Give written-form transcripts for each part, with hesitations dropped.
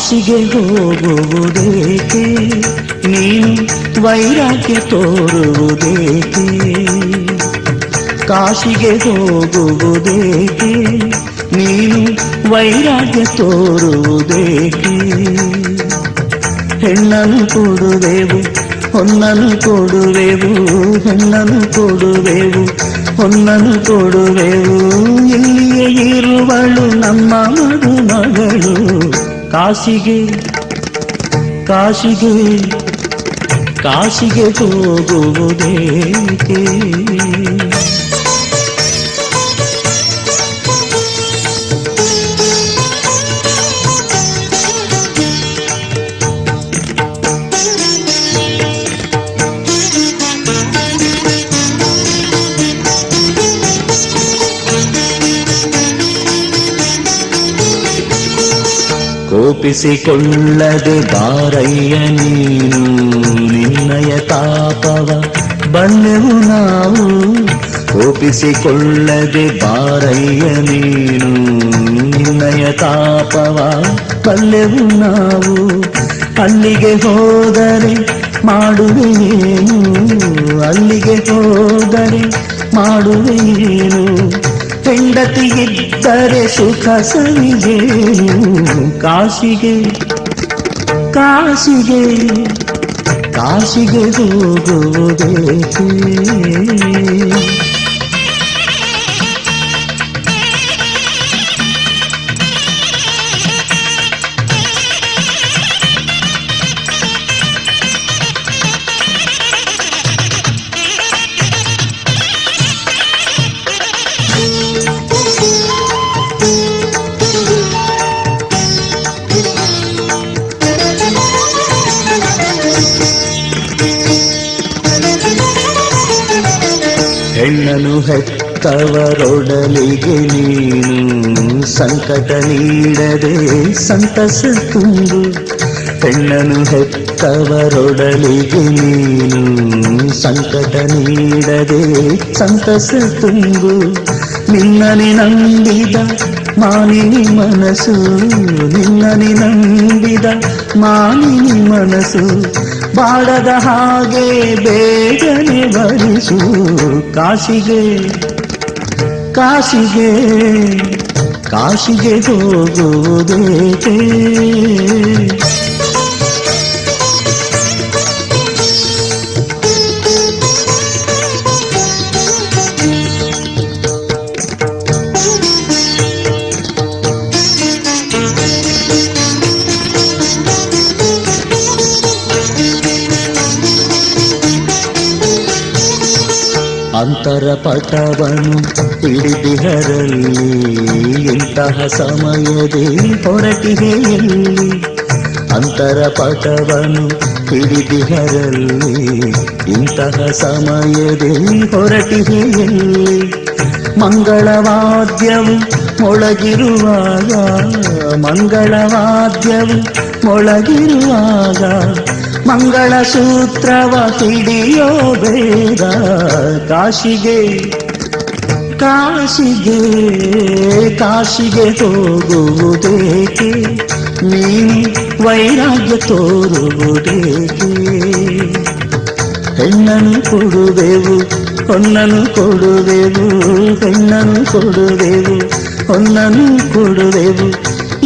ಕಾಶಿಗೆ ಹೋಗುವುದೇಕೆ ನೀನು ವೈರಾಗ್ಯ ತೋರುವುದೇಕೆ? ಕಾಶಿಗೆ ಹೋಗುವುದೇಕೆ ನೀನು ವೈರಾಗ್ಯ ತೋರುವುದೇಕೆ? ಹೆಣ್ಣನ್ನು ಕೊಡುವೆವು ಹೊನ್ನನು ಕೊಡುವೆವು, ಹೆಣ್ಣನು ಕೊಡುವೆವು ಹೊನ್ನನು ಕೊಡುವೆವು, ಇಲ್ಲಿಯೇ ಇರುವಳು ನಮ್ಮ ಮದುಮಗಳು. ಕಾಶಿಗೆ ಕಾಶಿಗೆ ಕಾಶಿಗೆ ಹೋಗುವುದೇಕೆ? ಕೋಪಿಸಿಕೊಳ್ಳದೆ ಬಾರಯ್ಯ ನೀನು, ನಿನ್ನಯ ತಾಪವ ಬಲ್ಲೆವು ನಾವು. ಕೋಪಿಸಿಕೊಳ್ಳದೆ ಬಾರಯ್ಯ ನೀನು, ನಿನ್ನಯ ತಾಪವ ಬಲ್ಲೆವು ನಾವು. ಅಲ್ಲಿಗೆ ಹೋದರೆ ಮಾಡುವೆಯೇನು, ಅಲ್ಲಿಗೆ ಹೋದರೆ ಮಾಡುವೆಯೇನು, ಹೆಂಡತಿ ಇದ್ದರೆ ಸುಖ ಸವಿಯೇನು. ಕಾಶಿಗೆ ಕಾಶಿಗೆ ಕಾಶಿಗೆ ಹೋಗುವುದೇಕೆ? ಹೆಣ್ಣನು ಹೆತ್ತವರೊಡಲಿಗೆ ನೀನು ಸಂಕಟ ನೀಡದೆ ಸಂತಸ ತುಂಬು. ಹೆಣ್ಣನು ಹೆತ್ತವರೊಡಲಿಗೆ ನೀನು ಸಂಕಟ ನೀಡದೆ ಸಂತಸ ತುಂಬು. ನಿನ್ನನೆ ನಂಬಿದ ಮಾನಿನಿ ಮನಸ್ಸು, ನಿನ್ನನೆ ನಂಬಿದ ಮಾನಿನಿ ಮನಸ್ಸು, ಬಾಡದ ಹಾಗೆ ಬೇಗನೆ ಬರಿಸು. ಕಾಶಿಗೆ ಕಾಶಿಗೆ ಕಾಶಿಗೆ ಹೋಗುವುದೇಕೆ? ಅಂತರ ಪಟವನ್ನು ಹಿಡಿದಿಹರಲ್ಲಿ ಇಂತಹ ಸಮಯದೇ ಹೊರಟಿಗೆ ಎಲ್ಲಿ? ಅಂತರ ಪಟವನ್ನು ಹಿಡಿದಿಹರಲ್ಲಿ ಇಂತಹ ಸಮಯದೇ ಹೊರಟಿಗೆ ಎಲ್ಲಿ? ಮಂಗಳವಾದ್ಯವು ಮೊಳಗಿರುವಾಗ, ಮಂಗಳವಾದ್ಯವು ಮೊಳಗಿರುವಾಗ, ಮಂಗಳ ಸೂತ್ರವ ಹಿಡಿಯೋ ಬೇಗ. ಕಾಶಿಗೆ ಕಾಶಿಗೆ ಕಾಶಿಗೆ ಹೋಗುವುದೇಕೆ ನೀನು ವೈರಾಗ್ಯ ತೋರುವುದೇಕೆ? ಹೆಣ್ಣನು ಕೊಡುವೆವು ಹೊನ್ನನು ಕೊಡುವೆವು, ಹೆಣ್ಣನು ಕೊಡುವೆವು ಹೊನ್ನನು ಕೊಡುವೆವು,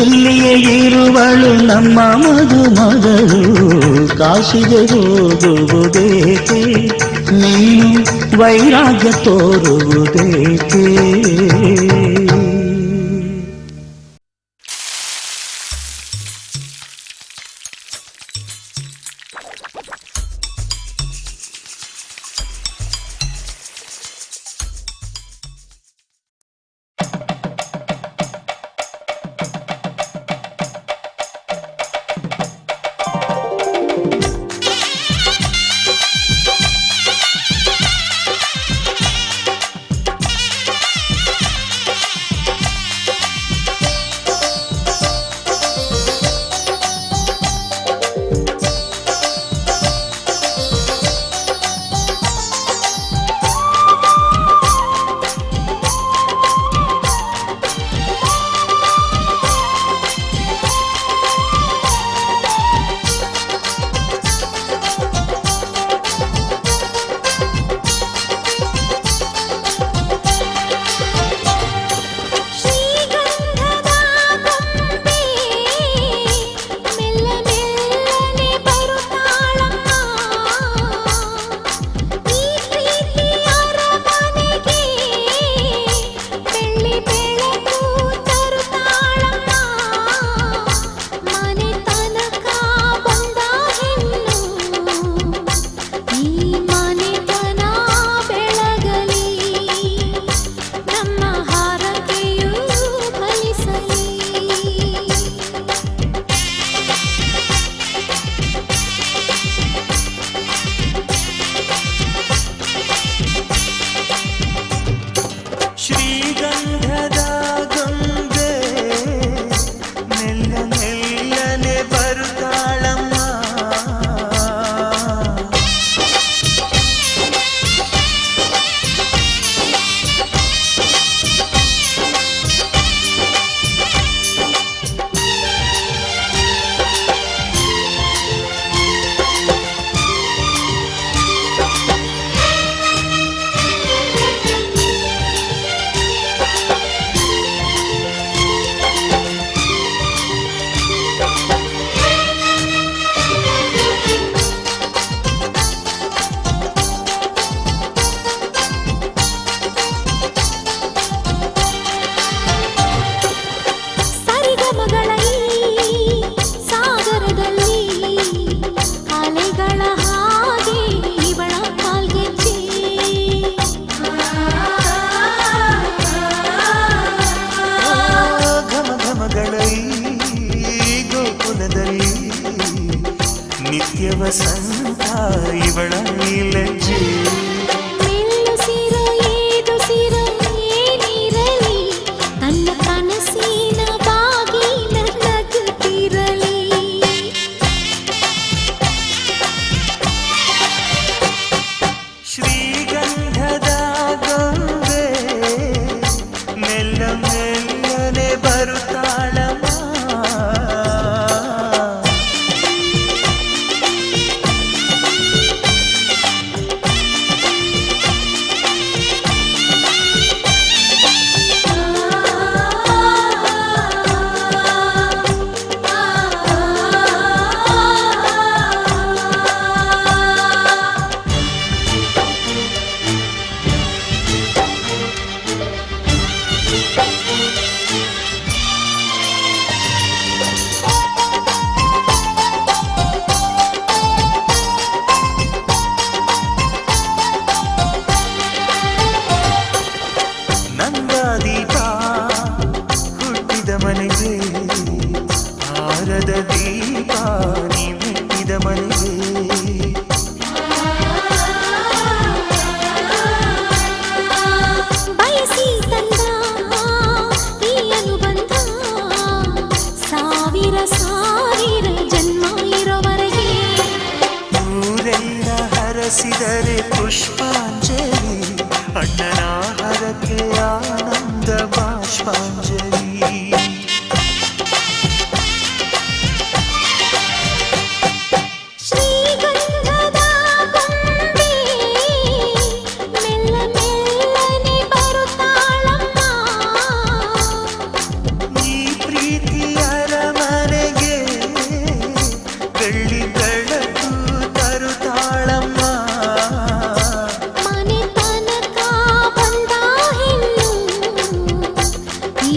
ಇಲ್ಲಿಯೇ ಇರುವಳು ನಮ್ಮ ಮದುಮಗಳು. ಕಾಶಿಗೆ ಹೋಗುವುದೇಕೆ ನೀನು ವೈರಾಗ್ಯ ತೋರುವುದೇಕೆ? ಸಂತ ಇವಳ ಲಜ್ಜೆ. ಮೆಲ್ಲುಸಿರ ಏದುಸಿರ ಏನಿರಲಿ ತನ್ನ ಕನಸಿನ ಬಾಗಿಲ ನಗುತ್ತಿರಲಿ. ಶ್ರೀಗಂಧದ ಗೊಂಬೆ ಮೆಲ್ಲ ಮೆಲ್ಲನೆ ಬರುತ್ತಾಳಮ್ಮ. ನಂದಾದೀಪ ಹುಟ್ಟಿದ ಮನೆಗೆ ಹಾರದ ದೀಪ ನೀ ಮೆಟ್ಟಿದ ಮನೆಗೆ. ಬಯಸಿ ತಂದ ಈ ಅನುಬಂಧ ಸಾವಿರ ಸಾವಿರ ಜನ್ಮ ಇರೋವರೆಗೆ. ಊರೆಲ್ಲ ಹರಸಿದರೆ ಪುಷ್ಪಾಂಜಲಿ ಅಣ್ಣನ ಹರಕೆ ಆನಂದ ಬಾಷ್ಪಾಂಜಲಿ. ಶ್ರೀಗಂಧದ ಗೊಂಬೆ ಮೆಲ್ಲ ಮೆಲ್ಲನೆ ಬರುತ್ತಾಳಮ್ಮ. ಈ ಪ್ರೀತಿಯ ಅರಮನೆಗೆ ಬೆಳ್ಳಿ ಬೆಳಕು ತರುತ್ತಾಳಮ್ಮ. ಮನೆ ತನಕ ಬಂದ ಹೆಣ್ಣು ಈ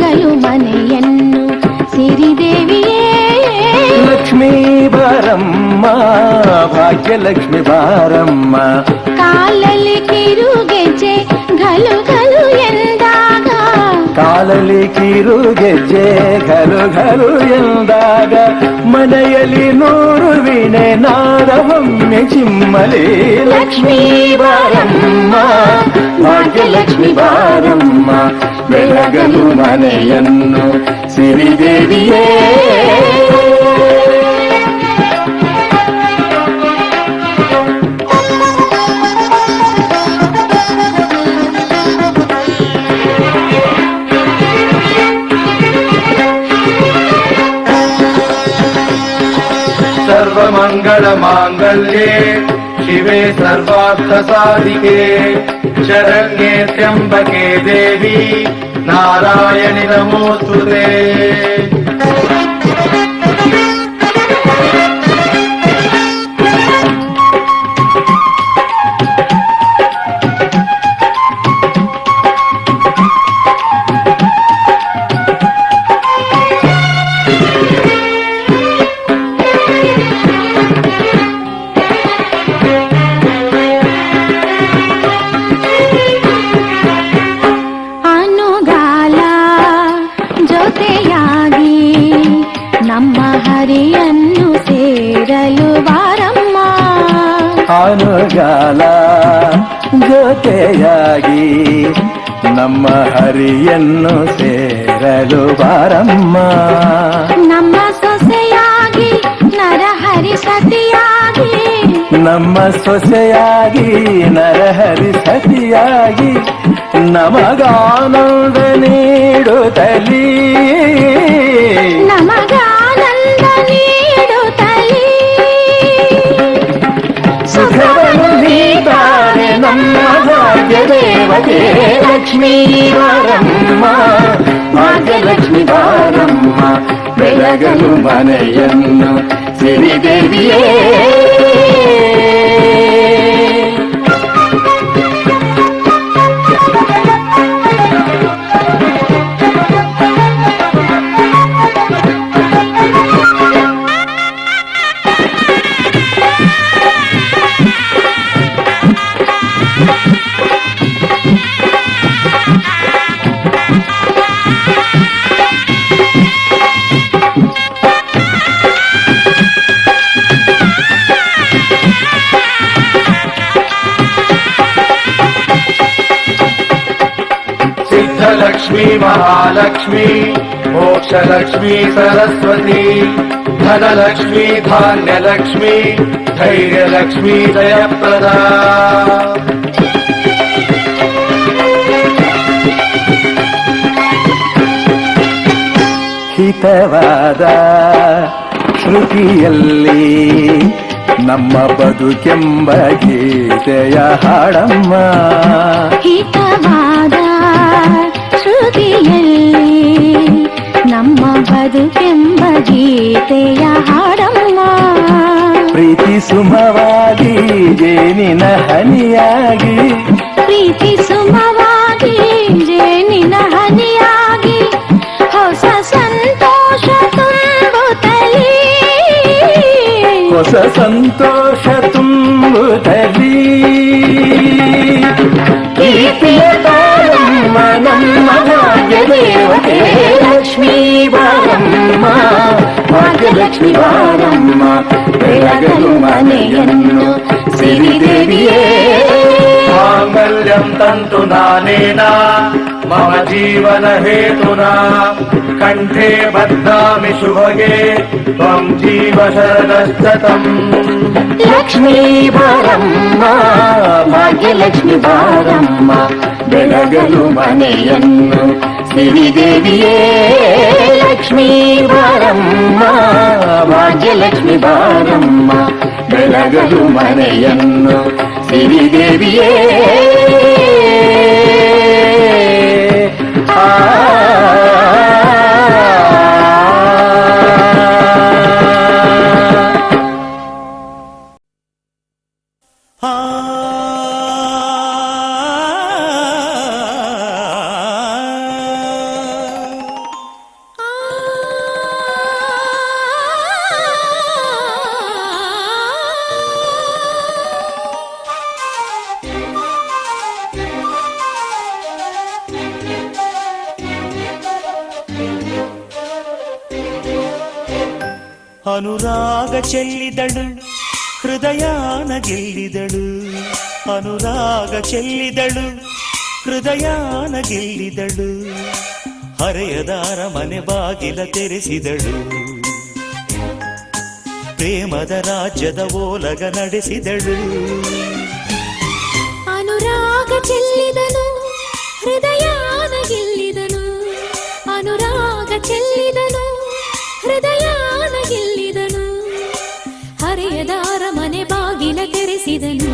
ಬೆಳಗಲು ಮನೆಯನ್ನು ಸಿರಿದೇವಿಯೇ. ಲಕ್ಷ್ಮೀ ಬಾರಮ್ಮ ಭಾಗ್ಯಲಕ್ಷ್ಮಿ ಬಾರಮ್ಮ. ಕಾಲಲ್ಲಿ ಕಿರುಗೆಜ್ಜೆ ಘಲು ಘಲು ಎಂದಾಗ, ಕಾಲಲ್ಲಿ ಕಿರುಗೆಜ್ಜೆ ಘಲು ಘಲು ಎಂದಾಗ, ಮನೆಯಲ್ಲಿ 100 ವೀಣೆ ನಾದವೊಮ್ಮೆ ಚಿಮ್ಮಲಿ. ಲಕ್ಷ್ಮೀ ಬಾರಮ್ಮ ಭಾಗ್ಯಲಕ್ಷ್ಮಿ ಬಾರಮ್ಮ, ಬೆಳಗಲು ಮನೆಯನ್ನು ಸಿರಿದೇವಿಯೇ. ಸರ್ವಮಂಗಳ ಮಾಂಗಲ್ಯೆ ಶಿವೆ ಸರ್ವಾರ್ಥ ಸಾಧಿಕೆ, ಶರಣ್ಯೆ ತ್ರ್ಯಂಬಕೆ ದೇವಿ ನಾರಾಯಣಿ ನಮೋಸ್ತುತೆ. ಅನುಗಾಲ ಜೊತೆಯಾಗಿ ನಮ್ಮ ಹರಿಯನ್ನು ಸೇರಲು ಬಾರಮ್ಮ. ಅನುಗಾಲ ಜೊತೆಯಾಗಿ ನಮ್ಮ ಹರಿಯನ್ನು ಸೇರಲು ಬಾರಮ್ಮ. ನಮ್ಮ ಸೊಸೆಯಾಗಿ ನರಹರಿ ಸತಿಯಾಗಿ, ನಮ್ಮ ಸೊಸೆಯಾಗಿ ನರಹರಿ ಸತಿಯಾಗಿ, ನಮಗಾನಂದ ನೀಡುತ್ತಲೀ, ನಮಗಾನಂದ ನೀಡುತ್ತಲೀ. ಸುಖವನ್ನು ನೀತಾರೆ ನಮ್ಮ ಭಾಗ್ಯ ದೇವತೆ. ಲಕ್ಷ್ಮೀ ಬಾರಮ್ಮ ಭಾಗ್ಯಲಕ್ಷ್ಮಿ ಬಾರಮ್ಮ, ಬೆಳಗಲು ಮನೆಯನ್ನು ಸಿರಿದೇವಿಯೇ. सिद्धलक्ष्मी महालक्ष्मी मोक्षलक्ष्मी सरस्वती, धनलक्ष्मी धान्यलक्ष्मी धैर्यलक्ष्मी जयप्रदा. ಹಿತವಾದ ಶ್ರುತಿಯಲ್ಲಿ ನಮ್ಮ ಬದುಕೆಂಬ ಗೀತೆಯ ಹಾಡಮ್ಮ. ಹಿತವಾದ ಶ್ರುತಿಯಲ್ಲಿ ನಮ್ಮ ಬದುಕೆಂಬ ಗೀತೆಯ ಹಾಡಮ್ಮ. ಪ್ರೀತಿ ಸುಮವಾಗಿ ಜೇನಿನ ಹನಿಯಾಗಿ, ಪ್ರೀತಿ ಸುಮವಾಗಿ ಜೇನಿನ ಹನಿಯಾಗಿ, ಹೊಸ ಸಂತೋಷ ತುಂಬುತ್ತಲೀ, ಹೊಸ ಸಂತೋಷ ತುಂಬುತ್ತಲೀ. ಕೀರ್ತಿಯ ತಾರಮ್ಮ ನಮ್ಮ ಭಾಗ್ಯ ದೇವತೆ. ಲಕ್ಷ್ಮೀ ಬಾರಮ್ಮ ಭಾಗ್ಯಲಕ್ಷ್ಮಿ ಬಾರಮ್ಮ, ಬೆಳಗಲು ಮನೆಯನ್ನು ಸಿರಿದೇವಿಯೇ. माङ्गल्यं तन्तु नानेना मम जीवन हेतुना, कण्ठे बध्नामि शुभगे त्वं जीव शरदशतम्. ಲಕ್ಷ್ಮೀ ಬಾರಮ್ಮ ಭಾಗ್ಯಲಕ್ಷ್ಮಿ ಬಾರಮ್ಮ, ಬೆಳಗಲು ಮನೆಯನ್ನು ಸಿರಿದೇವಿಯೇ. ಲಕ್ಷ್ಮೀ ಬಾರಮ್ಮ ಭಾಗ್ಯಲಕ್ಷ್ಮಿ ಬಾರಮ್ಮ, ಬೆಳಗಲು ಮನೆಯನ್ನು ಸಿರಿದೇವಿಯೇ. ಅನುರಾಗ ಚೆಲ್ಲಿದಳು ಹೃದಯಾನ ಗೆಲ್ಲಿದಳು, ಅನುರಾಗ ಚೆಲ್ಲಿದಳು ಹೃದಯಾನ ಗೆಲ್ಲಿದಳು, ಹರೆಯದಾರ ಮನೆ ಬಾಗಿಲ ತೆರೆಸಿದಳು, ಪ್ರೇಮದ ರಾಜ್ಯದ ಓಲಗ ನಡೆಸಿದಳು. ಅನುರಾಗ ಚೆಲ್ಲಿದನು ಹೃದಯಾನ ಗೆಲ್ಲಿದನು, ಅನುರಾಗ ಚೆಲ್ಲಿದನು ಹೃದಯಾನ ಗೆಲ್ಲಿದನು, ಹರೆಯದಾರ ಮನೆ ಬಾಗಿಲ ತೆರೆಸಿದನು,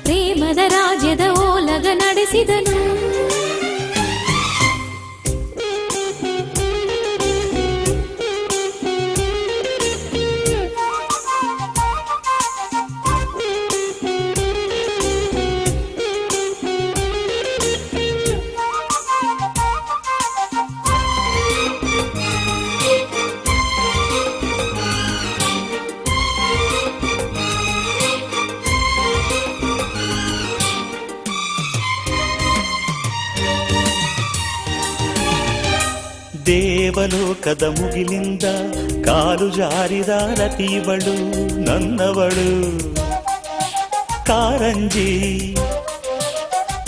ಪ್ರೇಮದ ರಾಜ್ಯದ ಓಲಗ ನಡೆಸಿದನು. ದೇವಲೋಕದ ಮುಗಿಲಿಂದ ಕಾಲು ಜಾರಿದ ರತಿವಳು ನನ್ನವಳು, ಕಾರಂಜಿ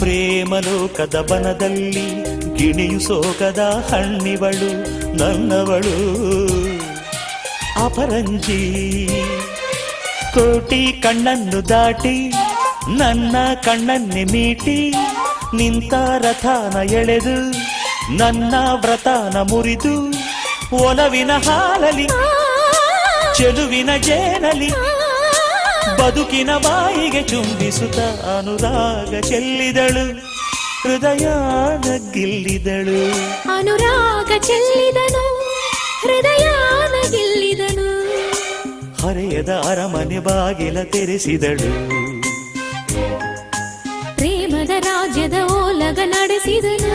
ಪ್ರೇಮಲೋಕದ ಬನದಲ್ಲಿ ಗಿಣಿಯು ಸೋಗದ ಹಣ್ಣಿವಳು ನನ್ನವಳು, ಅಪರಂಜಿ ಕೋಟಿ ಕಣ್ಣನ್ನು ದಾಟಿ ನನ್ನ ಕಣ್ಣನ್ನೆ ಮೀಟಿ ನಿಂತ ರಥನ ಎಳೆದು ನನ್ನ ವ್ರತನ ಮುರಿದು ಒಲವಿನ ಹಾಲಲಿ ಚೆಲುವಿನ ಜೇನಲಿ ಬದುಕಿನ ಬಾಯಿಗೆ ಚುಂಬಿಸುತ್ತ ಅನುರಾಗ ಚೆಲ್ಲಿದಳು ಹೃದಯಾನ ಗೆಲ್ಲಿದಳು. ಅನುರಾಗ ಚೆಲ್ಲಿದನು ಹೃದಯಾನ ಗೆಲ್ಲಿದನು, ಹರೆಯದ ಅರಮನೆ ಬಾಗಿಲ ತೆರೆಸಿದಳು, ಪ್ರೇಮದ ರಾಜ್ಯದ ಓಲಗ ನಡೆಸಿದನು.